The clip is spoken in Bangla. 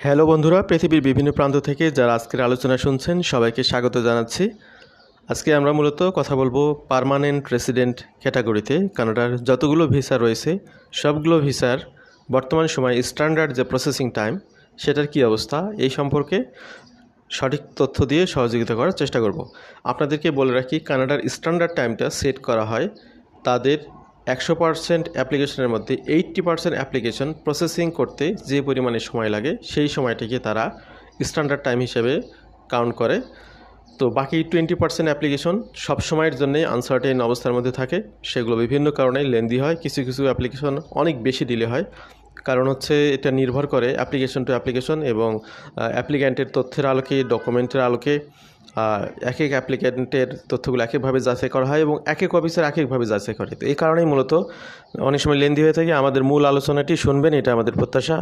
হ্যালো বন্ধুরা, পৃথিবীর বিভিন্ন প্রান্ত থেকে যারা আজকের আলোচনা শুনছেন সবাইকে স্বাগত জানাচ্ছি। আজকে আমরা মূলত কথা বলবো পার্মানেন্ট রেসিডেন্ট ক্যাটাগরিতে কানাডার যতগুলো ভিসা রয়েছে সবগুলো ভিসার বর্তমান সময় স্ট্যান্ডার্ড যে প্রসেসিং টাইম সেটার কি অবস্থা এই সম্পর্কে সঠিক তথ্য দিয়ে সহযোগিতা করার চেষ্টা করব। আপনাদেরকে বলে রাখি, কানাডার স্ট্যান্ডার্ড টাইমটা সেট করা হয় তাদের 100% অ্যাপ্লিকেশনের মধ্যে 80% অ্যাপ্লিকেশন প্রসেসিং করতে যে পরিমাণে সময় লাগে সেই সময়টিকে তারা স্ট্যান্ডার্ড টাইম হিসেবে কাউন্ট করে। তো বাকি 20% অ্যাপ্লিকেশন সব সময়ের জন্যই আনসার্টেন অবস্থার মধ্যে থাকে, সেগুলো বিভিন্ন কারণে লেন্দি হয়। কিছু কিছু অ্যাপ্লিকেশন অনেক বেশি ডিলে হয়, কারণ হচ্ছে এটা নির্ভর করে অ্যাপ্লিকেশন টু অ্যাপ্লিকেশন এবং অ্যাপ্লিক্যান্টের তথ্যের আলোকে, ডকুমেন্টের আলোকে এক এক অ্যাপ্লিক্যান্টের তথ্যগুলো একভাবে যাচাই করা হয় এবং এক এক অফিসার এক একভাবে যাচাই করে। তো এই কারণেই মূলত অনেক সময় লেন্দি হয়ে থাকে। আমাদের মূল আলোচনাটি শুনবেন, এটা আমাদের প্রত্যাশা।